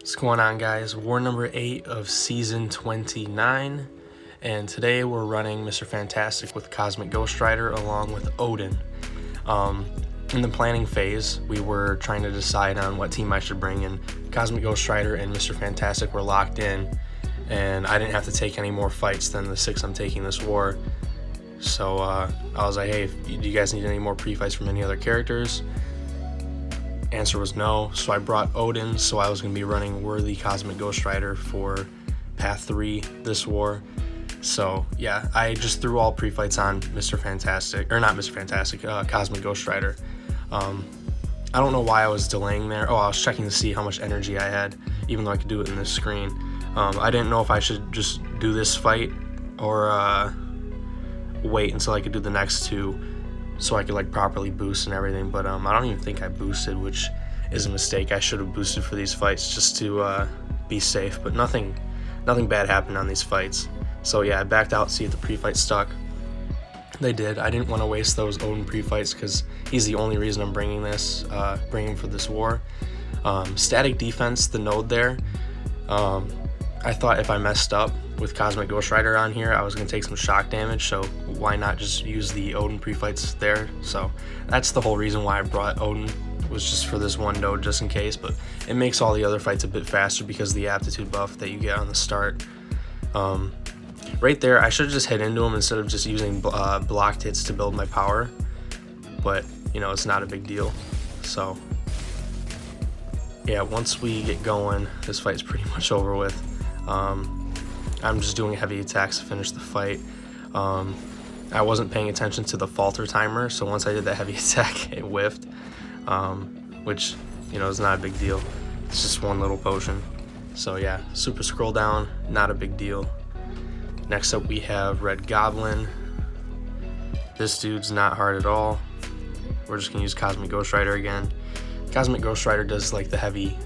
What's going on, guys? War number 8 of season 29, and today we're running Mr. Fantastic with Cosmic Ghost Rider along with Odin. In the planning phase, we were trying to decide on what team I should bring in. Cosmic Ghost Rider and Mr. Fantastic were locked in, and I didn't have to take any more fights than the 6 I'm taking this war. So I was like, hey, do you guys need any more pre-fights from any other characters? Answer was no, so I brought Odin, so I was going to be running Worthy Cosmic Ghost Rider for Path 3 this war. So yeah, I just threw all pre-fights on Mr. Fantastic, or not Mr. Fantastic, Cosmic Ghost Rider. I don't know why I was delaying there. Oh, I was checking to see how much energy I had, even though I could do it in this screen. I didn't know if I should just do this fight or wait until I could do the next two, so I could like properly boost and everything, but I don't even think I boosted, which is a mistake. I should have boosted for these fights just to be safe, but nothing bad happened on these fights. So yeah, I backed out, see if the pre-fight stuck. They did. I didn't want to waste those Odin pre-fights because he's the only reason I'm bringing him for this war. Static defense, the node there. I thought if I messed up with Cosmic Ghost Rider on here, I was going to take some shock damage, so why not just use the Odin pre-fights there? So that's the whole reason why I brought Odin, was just for this one node, just in case, but it makes all the other fights a bit faster because of the aptitude buff that you get on the start. Right there, I should have just hit into him instead of just using blocked hits to build my power, but you know, it's not a big deal. So yeah, once we get going, this fight's pretty much over with. I'm just doing heavy attacks to finish the fight. I wasn't paying attention to the falter timer, so once I did that heavy attack, it whiffed, which, you know, is not a big deal. It's just one little potion. So yeah, super scroll down, not a big deal. Next up we have Red Goblin. This dude's not hard at all. We're just gonna use Cosmic Ghost Rider again. Cosmic Ghost Rider does like the heavy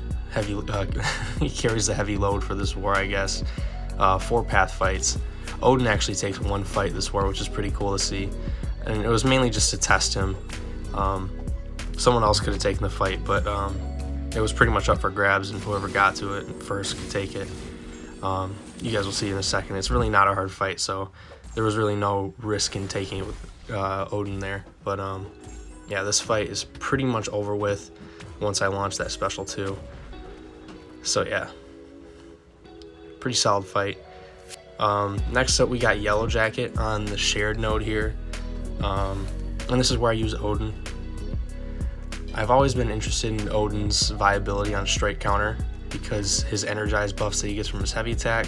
he carries the heavy load for this war, I guess. 4 path fights. Odin actually takes 1 fight this war, which is pretty cool to see, and it was mainly just to test him. Someone else could have taken the fight, but it was pretty much up for grabs, and whoever got to it first could take it. You guys will see in a second. It's really not a hard fight, so there was really no risk in taking it with Odin there. But yeah, this fight is pretty much over with once I launch that special 2. So yeah, pretty solid fight. Next up we got Yellow Jacket on the shared node here, and this is where I use Odin. I've always been interested in Odin's viability on strike counter because his energized buffs that he gets from his heavy attack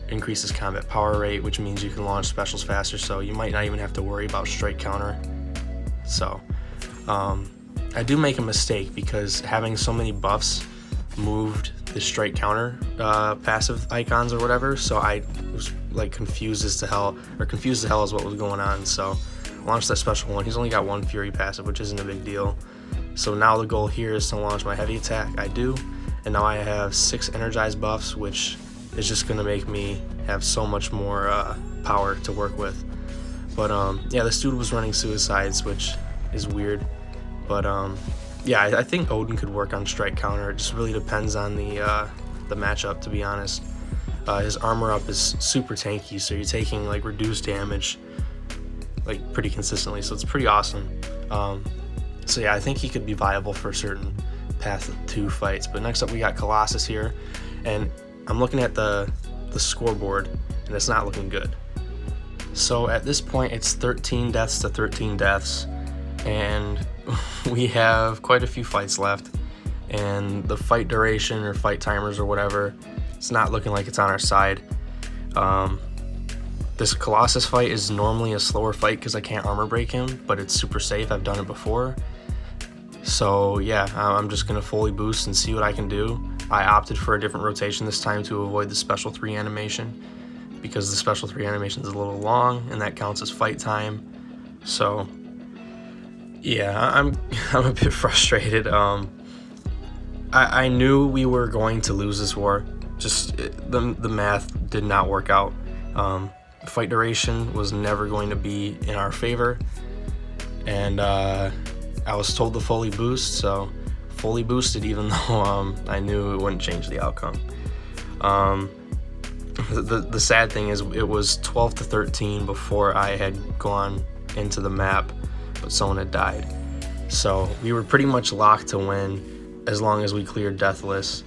increases combat power rate, which means you can launch specials faster, so you might not even have to worry about strike counter. So I do make a mistake because having so many buffs moved the strike counter passive icons or whatever, so I was like confused as hell as what was going on. So launched that special 1. He's only got 1 fury passive, which isn't a big deal. So now the goal here is to launch my heavy attack. I do, and now I have 6 energized buffs, which is just gonna make me have so much more power to work with. But yeah, this dude was running suicides, which is weird, but yeah, I think Odin could work on strike counter. It just really depends on the matchup, to be honest. His armor up is super tanky, so you're taking like reduced damage like pretty consistently, so it's pretty awesome. So yeah, I think he could be viable for certain Path 2 fights. But next up we got Colossus here, and I'm looking at the scoreboard, and it's not looking good. So at this point it's 13 deaths to 13 deaths, and we have quite a few fights left, and the fight duration or fight timers or whatever, it's not looking like it's on our side. This Colossus fight is normally a slower fight because I can't armor break him, but it's super safe. I've done it before. So yeah, I'm just gonna fully boost and see what I can do. I opted for a different rotation this time to avoid the special 3 animation because the special 3 animation is a little long and that counts as fight time. So yeah, I'm a bit frustrated. I knew we were going to lose this war. Just the math did not work out. Fight duration was never going to be in our favor, and I was told to fully boost, so fully boosted, even though I knew it wouldn't change the outcome. The sad thing is it was 12 to 13 before I had gone into the map, but someone had died. So we were pretty much locked to win as long as we cleared deathless,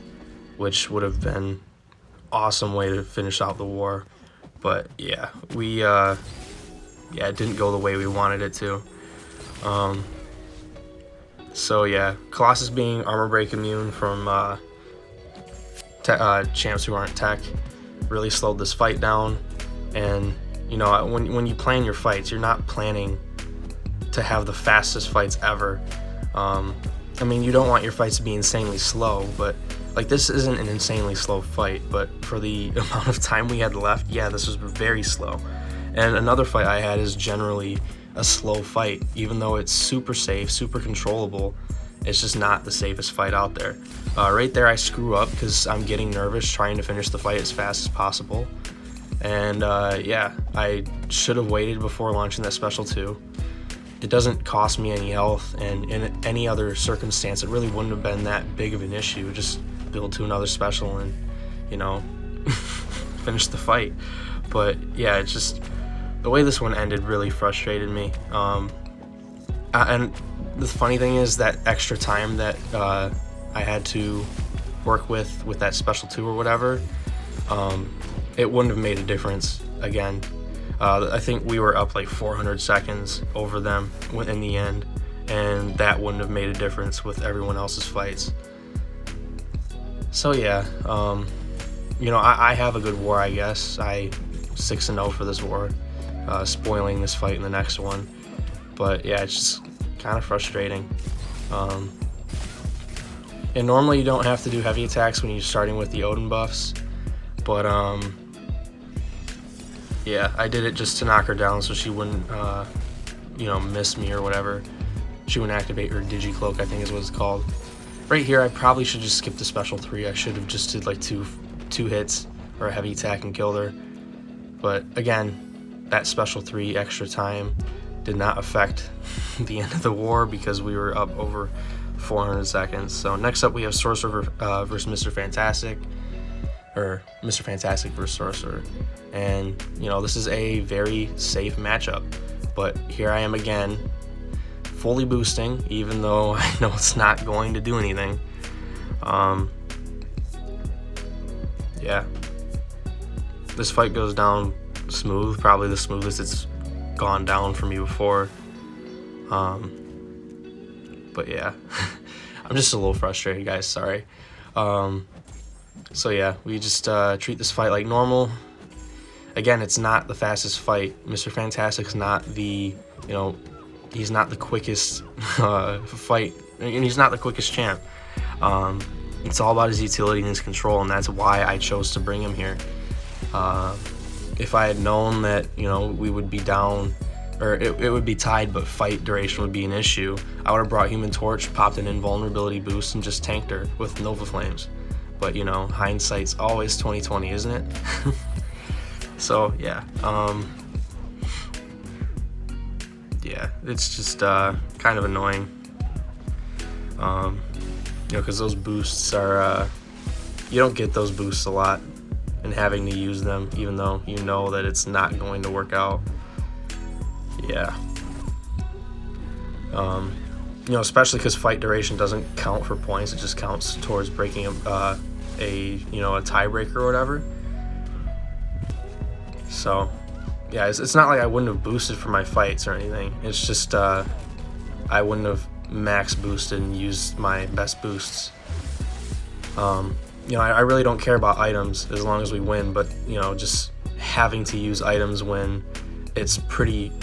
which would have been awesome way to finish out the war. But yeah, it didn't go the way we wanted it to. So yeah, Colossus being armor break immune from champs who aren't tech really slowed this fight down. And you know, when you plan your fights, you're not planning to have the fastest fights ever. I mean, you don't want your fights to be insanely slow, but like this isn't an insanely slow fight, but for the amount of time we had left, yeah, this was very slow. And another fight I had is generally a slow fight, even though it's super safe, super controllable. It's just not the safest fight out there. Right there I screw up because I'm getting nervous trying to finish the fight as fast as possible. And yeah, I should have waited before launching that special 2. It doesn't cost me any health, and in any other circumstance it really wouldn't have been that big of an issue. Just build to another special and, you know, finish the fight. But yeah, it's just the way this one ended really frustrated me. And the funny thing is that extra time that I had to work with that special 2 or whatever, it wouldn't have made a difference again. I think we were up like 400 seconds over them in the end, and that wouldn't have made a difference with everyone else's fights. So yeah, you know, I have a good war, I guess. I 6-0 for this war, spoiling this fight in the next one. But yeah, it's just kind of frustrating. And normally you don't have to do heavy attacks when you're starting with the Odin buffs, but yeah, I did it just to knock her down so she wouldn't, you know, miss me or whatever. She wouldn't activate her Digicloak, I think is what it's called. Right here, I probably should just skip the special 3. I should have just did like two hits or a heavy attack and killed her. But again, that special 3 extra time did not affect the end of the war because we were up over 400 seconds. So next up we have Sorcerer versus Mr. Fantastic, or Mr. Fantastic versus Sorcerer. And you know, this is a very safe matchup, but here I am again, fully boosting, even though I know it's not going to do anything. Yeah, this fight goes down smooth, probably the smoothest it's gone down for me before. But yeah, I'm just a little frustrated, guys, sorry. So yeah, we just treat this fight like normal. Again, it's not the fastest fight. Mr. Fantastic's not the, you know, he's not the quickest fight, and he's not the quickest champ. It's all about his utility and his control, and that's why I chose to bring him here. If I had known that, you know, we would be down, or it would be tied, but fight duration would be an issue, I would have brought Human Torch, popped an invulnerability boost, and just tanked her with Nova Flames. But, you know, hindsight's always 20/20, isn't it? So yeah, yeah, it's just kind of annoying, you know, because those boosts are, you don't get those boosts a lot, and having to use them even though you know that it's not going to work out. Yeah, you know, especially because fight duration doesn't count for points, it just counts towards breaking a you know, a tiebreaker or whatever. So yeah, it's not like I wouldn't have boosted for my fights or anything. It's just I wouldn't have max boosted and used my best boosts. You know, I really don't care about items as long as we win, but you know, just having to use items when it's pretty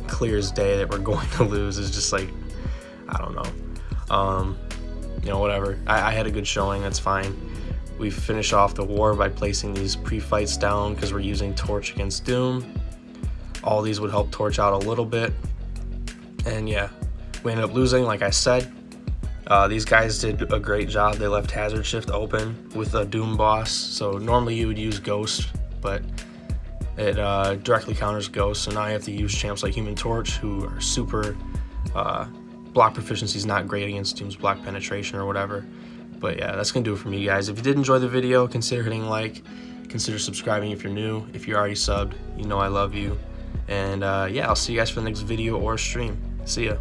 clear as day that we're going to lose is just like, I don't know. You know, whatever. I had a good showing, that's fine. We finish off the war by placing these pre-fights down because we're using Torch against Doom. All these would help Torch out a little bit. And yeah, we ended up losing, like I said. These guys did a great job. They left Hazard Shift open with a Doom boss. So normally you would use Ghost, but it directly counters Ghost. So now you have to use champs like Human Torch, who are super block proficiency is not great against Doom's block penetration or whatever. But yeah, that's gonna do it for me, guys. If you did enjoy the video, consider hitting like, consider subscribing if you're new. If you're already subbed, you know I love you. And yeah, I'll see you guys for the next video or stream. See ya.